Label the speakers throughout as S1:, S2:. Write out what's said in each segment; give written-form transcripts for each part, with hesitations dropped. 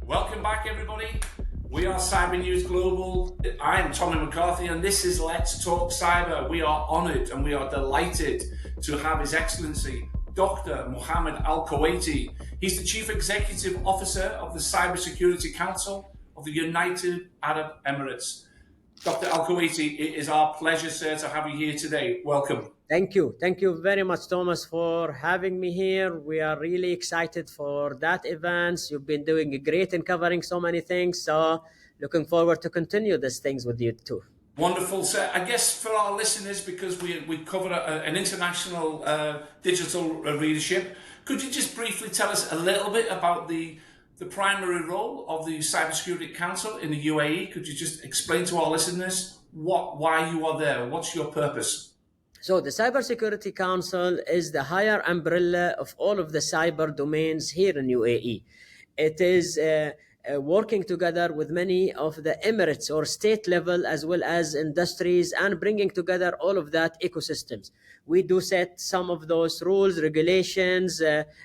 S1: Welcome back, everybody. We are Cyber News Global. I am Tommy McCarthy, and this is Let's Talk Cyber. We are honoured and we are delighted to have His Excellency, Dr. Mohamed Al-Kuwaiti. He's the Chief Executive Officer of the Cybersecurity Council of the United Arab Emirates. Dr. Al-Kuwaiti, it is our pleasure, sir, to have you here today. Welcome.
S2: Thank you. Thank you very much, Thomas, for having me here. We are really excited for that event. You've been doing great in covering so many things. So looking forward to continue these things with you too.
S1: Wonderful, sir. I guess for our listeners, because we cover an international digital readership, could you just briefly tell us a little bit about the primary role of the Cybersecurity Council in the UAE? Could you just explain to our listeners why you are there? What's your purpose?
S2: So the Cybersecurity Council is the higher umbrella of all of the cyber domains here in UAE. It is working together with many of the Emirates or state level as well as industries and bringing together all of that ecosystems. We do set some of those rules, regulations,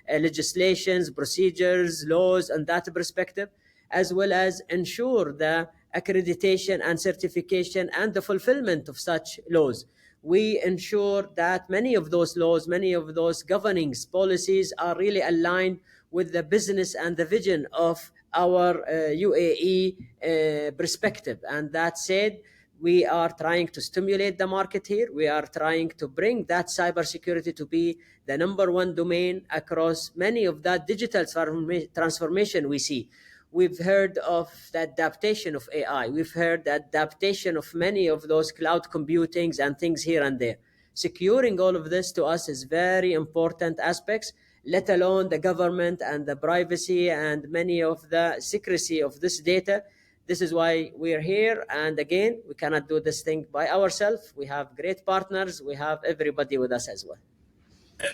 S2: legislations, procedures, laws, and that perspective, as well as ensure the accreditation and certification and the fulfillment of such laws. We ensure that many of those laws, many of those governing policies are really aligned with the business and the vision of our UAE perspective. And that said, we are trying to stimulate the market here. We are trying to bring that cybersecurity to be the number one domain across many of that digital transformation we see. We've heard of the adaptation of AI. We've heard the adaptation of many of those cloud computings and things here and there. Securing all of this to us is very important aspects, let alone the government and the privacy and many of the secrecy of this data. This is why we're here. And again, we cannot do this thing by ourselves. We have great partners. We have everybody with us as well.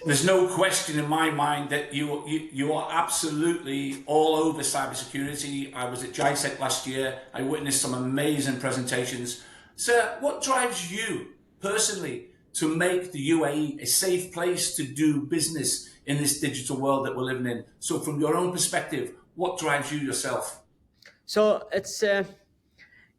S1: There's no question in my mind that you are absolutely all over cybersecurity. I was at GISEC last year. I witnessed some amazing presentations. Sir, what drives you personally to make the UAE a safe place to do business in this digital world that we're living in? So from your own perspective, what drives you yourself?
S2: So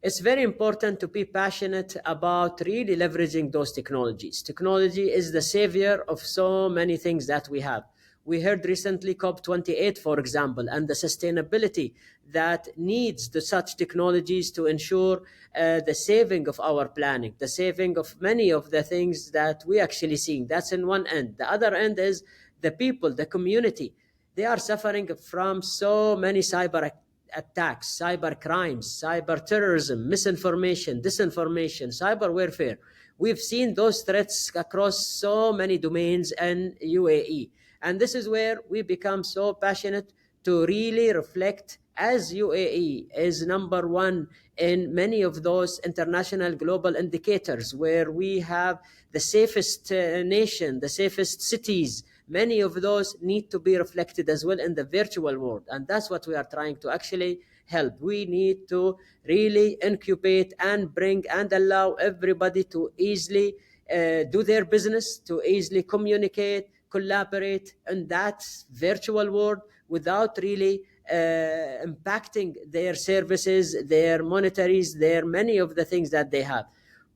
S2: it's very important to be passionate about really leveraging those technologies. Technology is the savior of so many things that we have. We heard recently COP28, for example, and the sustainability that needs such technologies to ensure the saving of our planning, the saving of many of the things that we actually see. That's in one end. The other end is the people, the community. They are suffering from so many cyber attacks, cyber crimes, cyber terrorism, misinformation, disinformation, cyber warfare. We've seen those threats across so many domains in UAE. And this is where we become so passionate to really reflect, as UAE is number one in many of those international global indicators, where we have the safest nation, the safest cities. Many of those need to be reflected as well in the virtual world. And that's what we are trying to actually help. We need to really incubate and bring and allow everybody to easily do their business, to easily communicate, collaborate in that virtual world without really impacting their services, their monetaries, their many of the things that they have.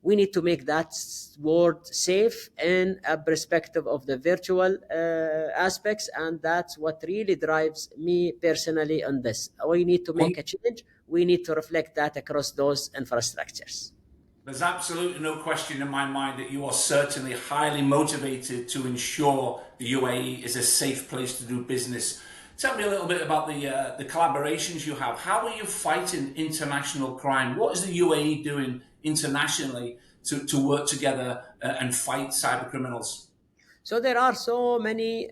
S2: We need to make that world safe in a perspective of the virtual aspects, and that's what really drives me personally on this. We need to make a change. We need to reflect that across those infrastructures.
S1: There's absolutely no question in my mind that you are certainly highly motivated to ensure the UAE is a safe place to do business. Tell me a little bit about the collaborations you have. How are you fighting international crime? What is the UAE doing internationally to work together and fight cyber criminals?
S2: So there are so many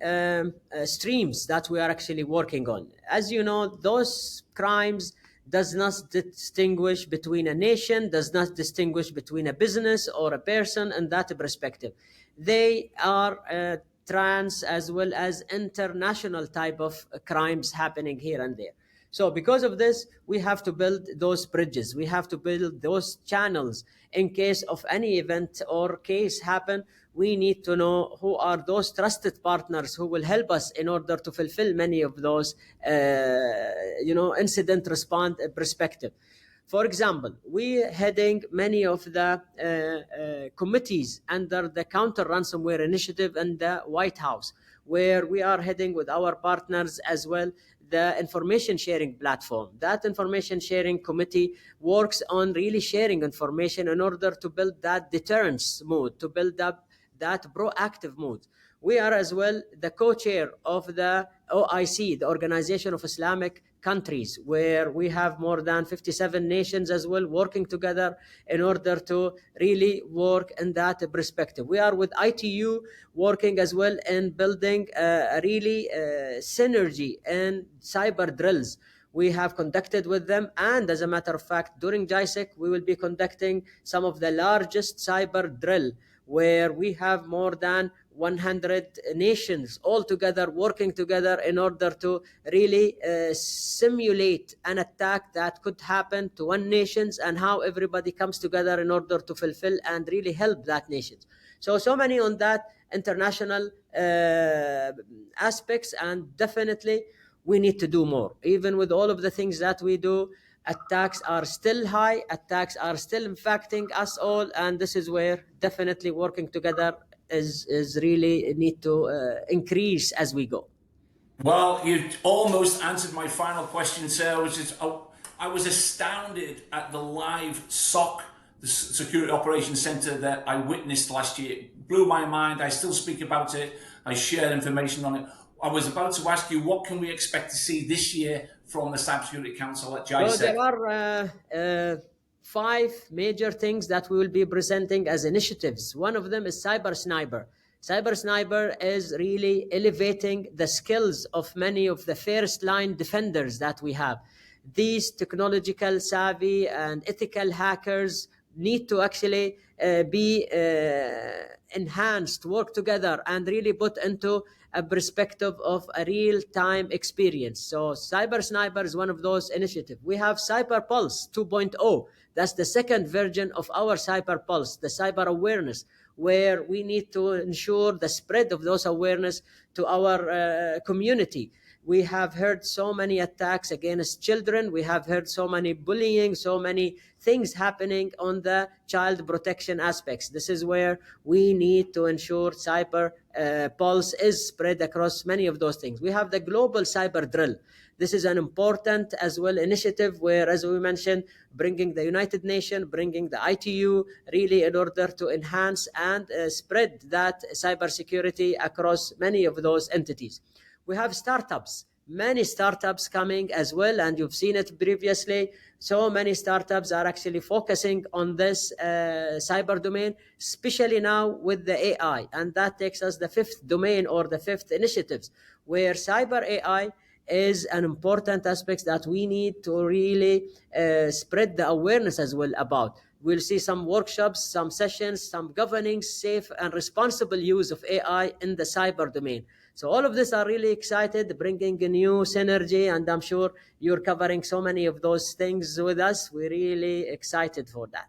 S2: streams that we are actually working on. As you know, those crimes does not distinguish between a nation, does not distinguish between a business or a person in that perspective. They are trans as well as international type of crimes happening here and there. So because of this, we have to build those bridges. We have to build those channels in case of any event or case happen. We need to know who are those trusted partners who will help us in order to fulfill many of those, incident response perspective. For example, we heading many of the committees under the counter ransomware initiative in the White House, where we are heading with our partners as well the information sharing platform. That information sharing committee works on really sharing information in order to build that deterrence mode, to build up that proactive mode. We are as well the co-chair of the OIC, the Organization of Islamic Countries, where we have more than 57 nations as well working together in order to really work in that perspective. We are with ITU working as well in building a really synergy and cyber drills we have conducted with them. And as a matter of fact, during GISEC, we will be conducting some of the largest cyber drill where we have more than 100 nations all together working together in order to really simulate an attack that could happen to one nation and how everybody comes together in order to fulfill and really help that nation. So many on that international aspects, and definitely we need to do more. Even with all of the things that we do, attacks are still high, attacks are still infecting us all, and this is where definitely working together is really need to increase as we go.
S1: Well, you almost answered my final question, sir, which is I was astounded at the live SOC, the Security Operations Center that I witnessed last year. It blew my mind. I still speak about it. I share information on it. I was about to ask you, what can we expect to see this year from the Cybersecurity Council at GISEC?
S2: So there are 5 major things that we will be presenting as initiatives. One of them is Cyber Sniper. Cyber Sniper is really elevating the skills of many of the first line defenders that we have. These technological savvy and ethical hackers need to actually be enhanced, work together, and really put into a perspective of a real-time experience. So Cyber Sniper is one of those initiatives. We have Cyber Pulse 2.0. That's the second version of our Cyber Pulse, the cyber awareness, where we need to ensure the spread of those awareness to our community. We have heard so many attacks against children. We have heard so many bullying, so many things happening on the child protection aspects. This is where we need to ensure cyber pulse is spread across many of those things. We have the global cyber drill. This is an important as well initiative where, as we mentioned, bringing the United Nations, bringing the ITU, really in order to enhance and spread that cybersecurity across many of those entities. We have startups, many startups coming as well, and you've seen it previously. So many startups are actually focusing on this cyber domain, especially now with the AI. And that takes us the 5th domain or the 5th initiatives, where cyber AI is an important aspect that we need to really spread the awareness as well about. We'll see some workshops, some sessions, some governing safe and responsible use of AI in the cyber domain. So all of this are really excited, bringing a new synergy, and I'm sure you're covering so many of those things with us. We're really excited for that.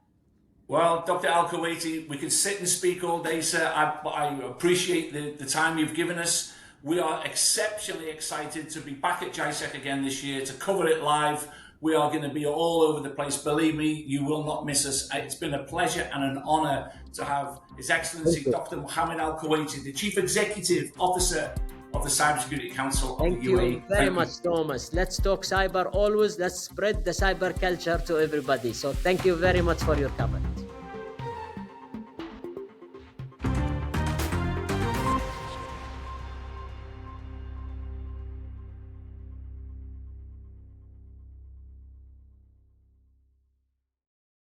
S1: Well, Dr. Al-Kuwaiti, we could sit and speak all day, sir. I appreciate the time you've given us. We are exceptionally excited to be back at GISEC again this year to cover it live. We are going to be all over the place. Believe me, you will not miss us. It's been a pleasure and an honor to have His Excellency Dr. Mohamed Al-Kuwaiti, the Chief Executive Officer of the Cybersecurity Council of the UAE.
S2: Thank you very much, Thomas. Let's talk cyber always. Let's spread the cyber culture to everybody. So thank you very much for your coverage.